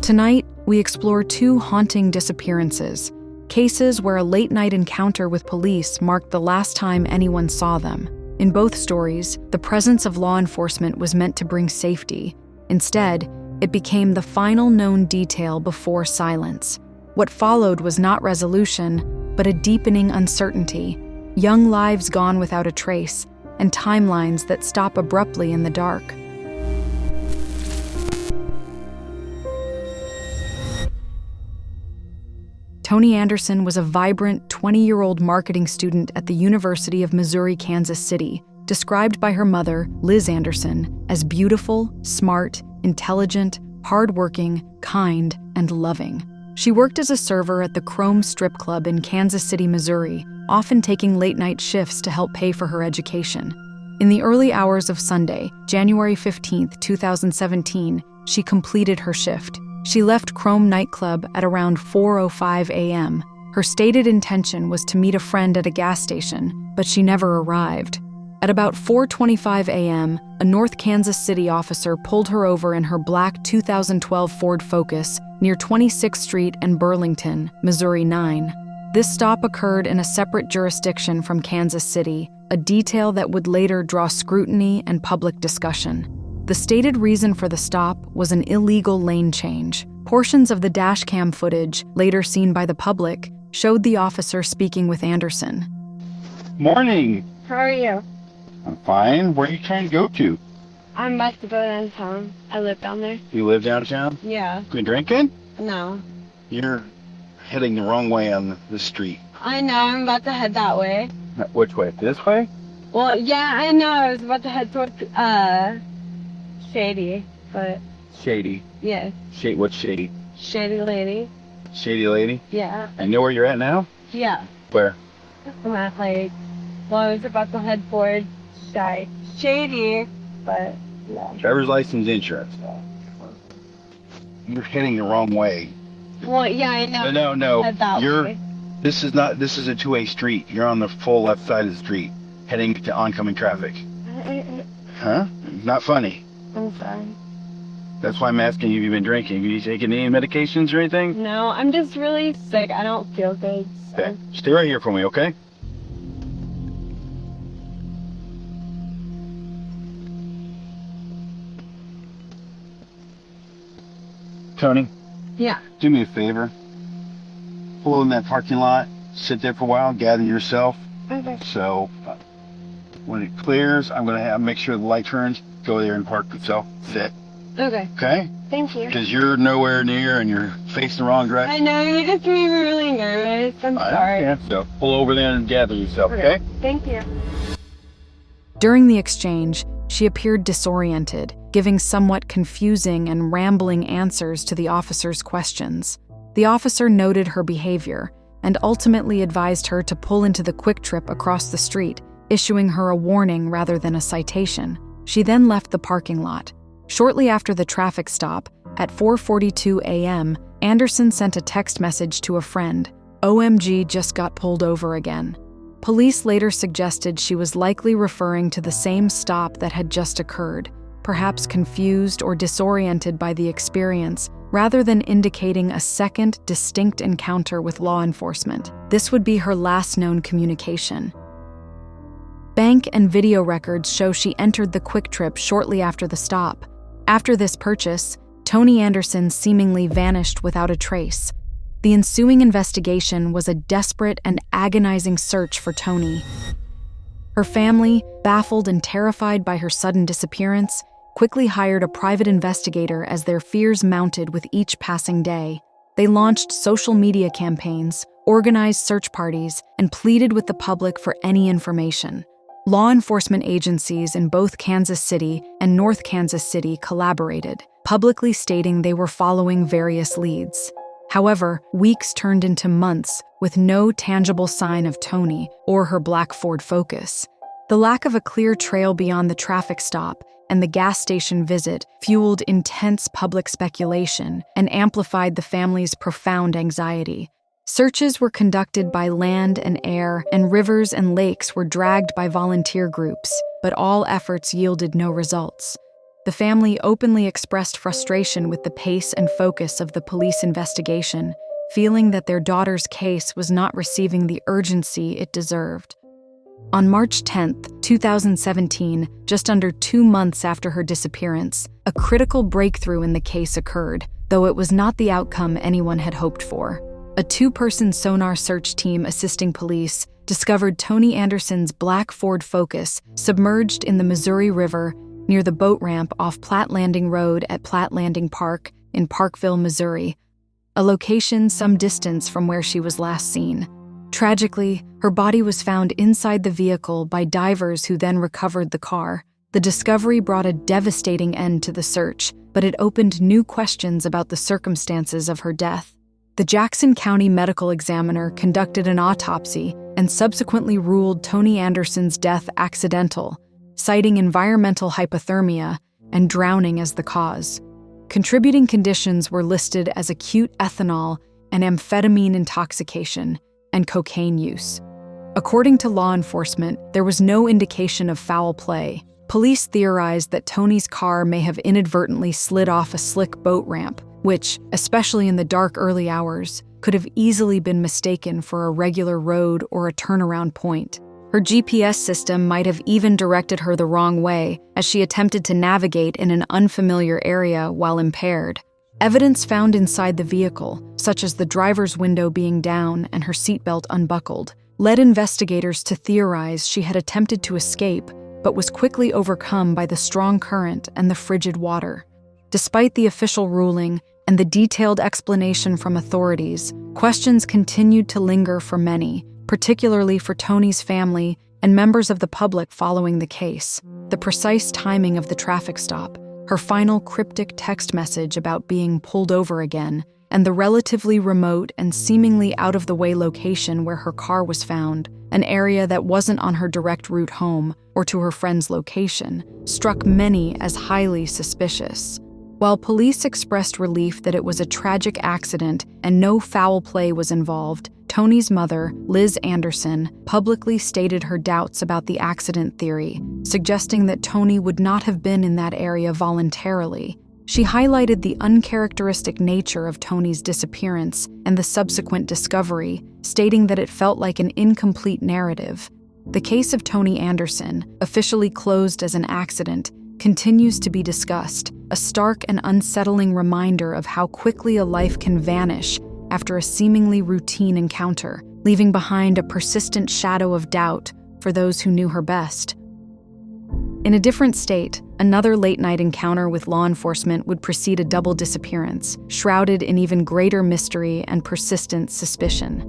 Tonight, we explore two haunting disappearances, cases where a late-night encounter with police marked the last time anyone saw them. In both stories, the presence of law enforcement was meant to bring safety. Instead, it became the final known detail before silence. What followed was not resolution, but a deepening uncertainty, young lives gone without a trace, and timelines that stop abruptly in the dark. Toni Anderson was a vibrant 20-year-old marketing student at the University of Missouri, Kansas City, described by her mother, Liz Anderson, as beautiful, smart, intelligent, hardworking, kind, and loving. She worked as a server at the Chrome Strip Club in Kansas City, Missouri, often taking late-night shifts to help pay for her education. In the early hours of Sunday, January 15, 2017, she completed her shift. She left Chrome nightclub at around 4:05 a.m. Her stated intention was to meet a friend at a gas station, but she never arrived. At about 4:25 a.m., a North Kansas City officer pulled her over in her black 2012 Ford Focus near 26th Street and Burlington, Missouri 9. This stop occurred in a separate jurisdiction from Kansas City, a detail that would later draw scrutiny and public discussion. The stated reason for the stop was an illegal lane change. Portions of the dashcam footage, later seen by the public, showed the officer speaking with Anderson. Morning. How are you? I'm fine. Where are you trying to go to? I'm about to go downtown. I live down there. You live downtown? Yeah. Been drinking? No. You're heading the wrong way on the street. I know. I'm about to head that way. Which way? This way? Well, yeah, I know. I was about to head towards, Shady, but... Shady. Yeah. What's shady? Shady Lady. Shady Lady? Yeah. I know where you're at now? Yeah. Where? I'm at, I was about to head towards Shady, but... Yeah. Driver's license, insurance. You're heading the wrong way. Well, yeah, I know. No. Head that way. This is a two-way street. You're on the full left side of the street, heading to oncoming traffic. Huh? Not funny. I'm sorry. That's why I'm asking you if you've been drinking. Have you taken any medications or anything? No, I'm just really sick. I don't feel good. So. Okay. Stay right here for me, okay? Toni, Yeah. do me a favor. Pull in that parking lot, sit there for a while, gather yourself. Okay. So, when it clears, I'm going to make sure the light turns, go there and park yourself, sit. Okay. Okay? Thank you. Because you're nowhere near and you're facing the wrong direction. I know, you just made me really nervous. I'm sorry. I so pull over there and gather yourself, okay? Thank you. During the exchange, she appeared disoriented, giving somewhat confusing and rambling answers to the officer's questions. The officer noted her behavior and ultimately advised her to pull into the Quick Trip across the street, issuing her a warning rather than a citation. She then left the parking lot. Shortly after the traffic stop, at 4:42 a.m., Anderson sent a text message to a friend. OMG, just got pulled over again. Police later suggested she was likely referring to the same stop that had just occurred, perhaps confused or disoriented by the experience, rather than indicating a second, distinct encounter with law enforcement. This would be her last known communication. Bank and video records show she entered the Quick Trip shortly after the stop. After this purchase, Toni Anderson seemingly vanished without a trace. The ensuing investigation was a desperate and agonizing search for Toni. Her family, baffled and terrified by her sudden disappearance, quickly hired a private investigator as their fears mounted with each passing day. They launched social media campaigns, organized search parties, and pleaded with the public for any information. Law enforcement agencies in both Kansas City and North Kansas City collaborated, publicly stating they were following various leads. However, weeks turned into months with no tangible sign of Toni or her black Ford Focus. The lack of a clear trail beyond the traffic stop and the gas station visit fueled intense public speculation and amplified the family's profound anxiety. Searches were conducted by land and air, and rivers and lakes were dragged by volunteer groups, but all efforts yielded no results. The family openly expressed frustration with the pace and focus of the police investigation, feeling that their daughter's case was not receiving the urgency it deserved. On March 10, 2017, just under 2 months after her disappearance, a critical breakthrough in the case occurred, though it was not the outcome anyone had hoped for. A 2-person sonar search team assisting police discovered Toni Anderson's black Ford Focus submerged in the Missouri River near the boat ramp off Platte Landing Road at Platte Landing Park in Parkville, Missouri, a location some distance from where she was last seen. Tragically, her body was found inside the vehicle by divers who then recovered the car. The discovery brought a devastating end to the search, but it opened new questions about the circumstances of her death. The Jackson County Medical Examiner conducted an autopsy and subsequently ruled Toni Anderson's death accidental, citing environmental hypothermia and drowning as the cause. Contributing conditions were listed as acute ethanol and amphetamine intoxication and cocaine use. According to law enforcement, there was no indication of foul play. Police theorized that Toni's car may have inadvertently slid off a slick boat ramp, which, especially in the dark early hours, could have easily been mistaken for a regular road or a turnaround point. Her GPS system might have even directed her the wrong way as she attempted to navigate in an unfamiliar area while impaired. Evidence found inside the vehicle, such as the driver's window being down and her seatbelt unbuckled, led investigators to theorize she had attempted to escape but was quickly overcome by the strong current and the frigid water. Despite the official ruling and the detailed explanation from authorities, questions continued to linger for many, particularly for Toni's family and members of the public following the case. The precise timing of the traffic stop, her final cryptic text message about being pulled over again, and the relatively remote and seemingly out-of-the-way location where her car was found, an area that wasn't on her direct route home or to her friend's location, struck many as highly suspicious. While police expressed relief that it was a tragic accident and no foul play was involved, Toni's mother, Liz Anderson, publicly stated her doubts about the accident theory, suggesting that Toni would not have been in that area voluntarily. She highlighted the uncharacteristic nature of Toni's disappearance and the subsequent discovery, stating that it felt like an incomplete narrative. The case of Toni Anderson, officially closed as an accident, continues to be discussed, a stark and unsettling reminder of how quickly a life can vanish after a seemingly routine encounter, leaving behind a persistent shadow of doubt for those who knew her best. In a different state, another late-night encounter with law enforcement would precede a double disappearance, shrouded in even greater mystery and persistent suspicion.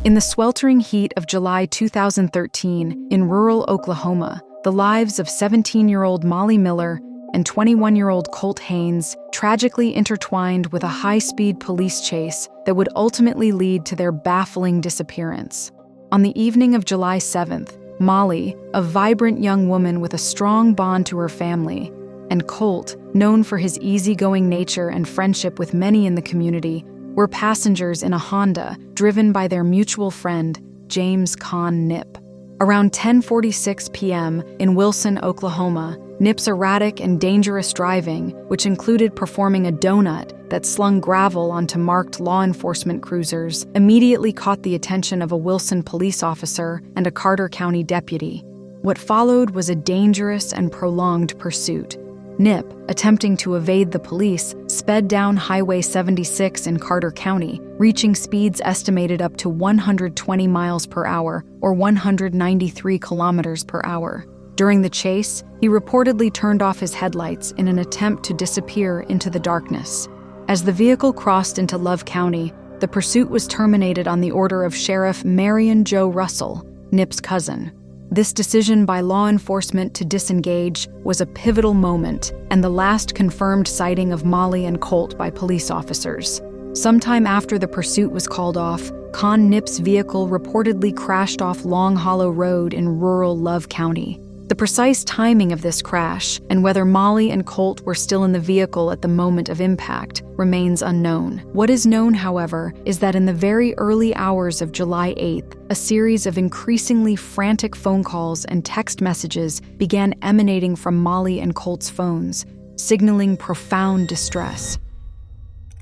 In the sweltering heat of July 2013, in rural Oklahoma, the lives of 17-year-old Molly Miller and 21-year-old Colt Haynes tragically intertwined with a high-speed police chase that would ultimately lead to their baffling disappearance. On the evening of July 7th, Molly, a vibrant young woman with a strong bond to her family, and Colt, known for his easygoing nature and friendship with many in the community, were passengers in a Honda driven by their mutual friend, James Con Nip. Around 10:46 p.m. in Wilson, Oklahoma, Nip's erratic and dangerous driving, which included performing a donut that slung gravel onto marked law enforcement cruisers, immediately caught the attention of a Wilson police officer and a Carter County deputy. What followed was a dangerous and prolonged pursuit. Nip, attempting to evade the police, sped down Highway 76 in Carter County, reaching speeds estimated up to 120 miles per hour or 193 kilometers per hour. During the chase, he reportedly turned off his headlights in an attempt to disappear into the darkness. As the vehicle crossed into Love County, the pursuit was terminated on the order of Sheriff Marion Joe Russell, Nip's cousin. This decision by law enforcement to disengage was a pivotal moment and the last confirmed sighting of Molly and Colt by police officers. Sometime after the pursuit was called off, Con Nip's vehicle reportedly crashed off Long Hollow Road in rural Love County. The precise timing of this crash and whether Molly and Colt were still in the vehicle at the moment of impact remains unknown. What is known, however, is that in the very early hours of July 8th, a series of increasingly frantic phone calls and text messages began emanating from Molly and Colt's phones, signaling profound distress.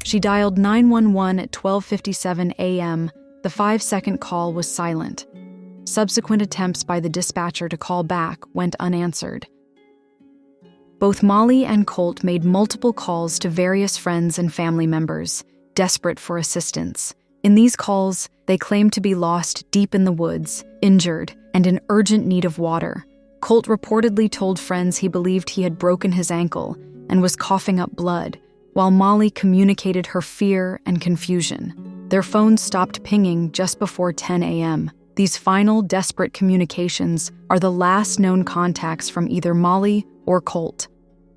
She dialed 911 at 12:57 a.m. The 5-second call was silent. Subsequent attempts by the dispatcher to call back went unanswered. Both Molly and Colt made multiple calls to various friends and family members, desperate for assistance. In these calls, they claimed to be lost deep in the woods, injured, and in urgent need of water. Colt reportedly told friends he believed he had broken his ankle and was coughing up blood, while Molly communicated her fear and confusion. Their phones stopped pinging just before 10 a.m. These final, desperate communications are the last known contacts from either Molly or Colt.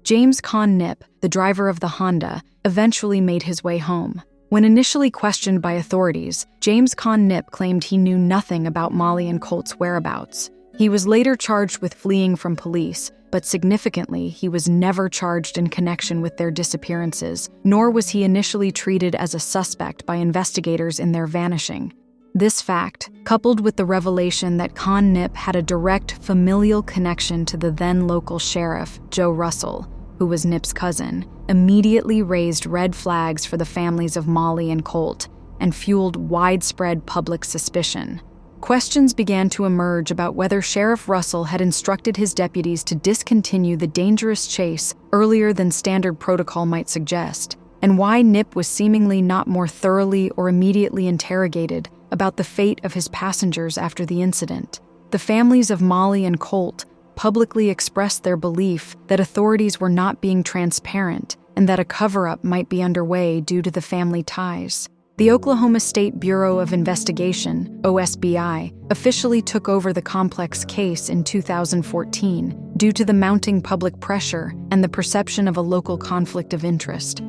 James Con Nip, the driver of the Honda, eventually made his way home. When initially questioned by authorities, James Con Nip claimed he knew nothing about Molly and Colt's whereabouts. He was later charged with fleeing from police, but significantly, he was never charged in connection with their disappearances, nor was he initially treated as a suspect by investigators in their vanishing. This fact, coupled with the revelation that Con Nip had a direct familial connection to the then local sheriff, Joe Russell, who was Nip's cousin, immediately raised red flags for the families of Molly and Colt and fueled widespread public suspicion. Questions began to emerge about whether Sheriff Russell had instructed his deputies to discontinue the dangerous chase earlier than standard protocol might suggest, and why Nip was seemingly not more thoroughly or immediately interrogated about the fate of his passengers after the incident. The families of Molly and Colt publicly expressed their belief that authorities were not being transparent and that a cover-up might be underway due to the family ties. The Oklahoma State Bureau of Investigation, OSBI, officially took over the complex case in 2014 due to the mounting public pressure and the perception of a local conflict of interest.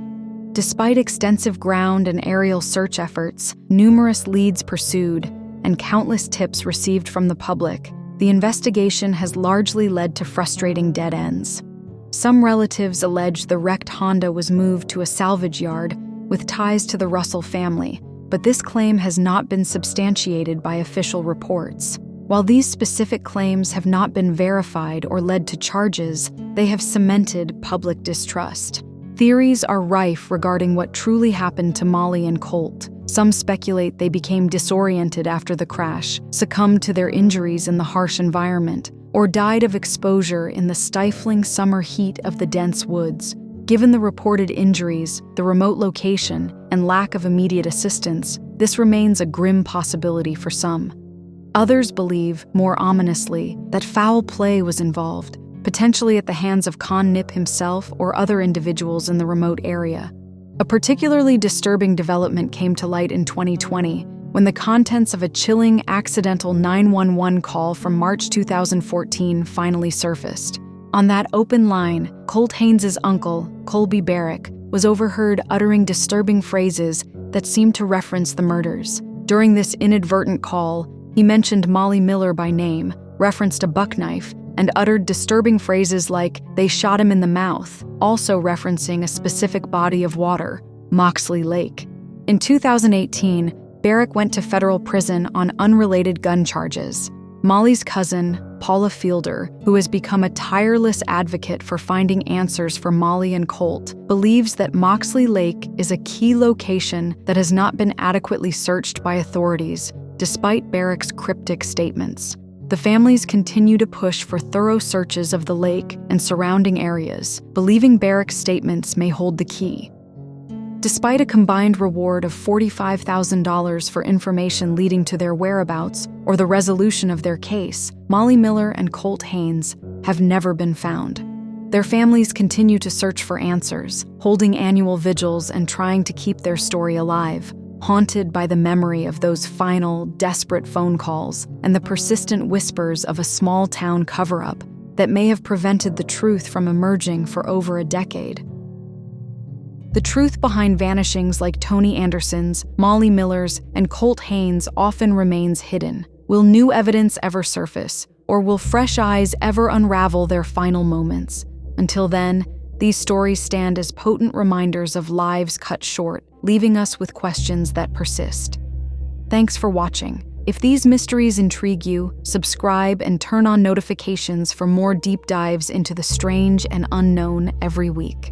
Despite extensive ground and aerial search efforts, numerous leads pursued, and countless tips received from the public, the investigation has largely led to frustrating dead ends. Some relatives allege the wrecked Honda was moved to a salvage yard with ties to the Russell family, but this claim has not been substantiated by official reports. While these specific claims have not been verified or led to charges, they have cemented public distrust. Theories are rife regarding what truly happened to Molly and Colt. Some speculate they became disoriented after the crash, succumbed to their injuries in the harsh environment, or died of exposure in the stifling summer heat of the dense woods. Given the reported injuries, the remote location, and lack of immediate assistance, this remains a grim possibility for some. Others believe, more ominously, that foul play was involved, potentially at the hands of Con Nip himself or other individuals in the remote area. A particularly disturbing development came to light in 2020 when the contents of a chilling accidental 911 call from March 2014 finally surfaced. On that open line, Colt Haynes' uncle, Colby Barrick, was overheard uttering disturbing phrases that seemed to reference the murders. During this inadvertent call, he mentioned Molly Miller by name, referenced a buck knife, and uttered disturbing phrases like, "They shot him in the mouth," also referencing a specific body of water, Moxley Lake. In 2018, Barrick went to federal prison on unrelated gun charges. Molly's cousin, Paula Fielder, who has become a tireless advocate for finding answers for Molly and Colt, believes that Moxley Lake is a key location that has not been adequately searched by authorities, despite Barrick's cryptic statements. The families continue to push for thorough searches of the lake and surrounding areas, believing Barrick's statements may hold the key. Despite a combined reward of $45,000 for information leading to their whereabouts or the resolution of their case, Molly Miller and Colt Haynes have never been found. Their families continue to search for answers, holding annual vigils and trying to keep their story alive, haunted by the memory of those final, desperate phone calls and the persistent whispers of a small-town cover-up that may have prevented the truth from emerging for over a decade. The truth behind vanishings like Toni Anderson's, Molly Miller's, and Colt Haynes often remains hidden. Will new evidence ever surface, Or will fresh eyes ever unravel their final moments? Until then, these stories stand as potent reminders of lives cut short, leaving us with questions that persist. Thanks for watching. If these mysteries intrigue you, subscribe and turn on notifications for more deep dives into the strange and unknown every week.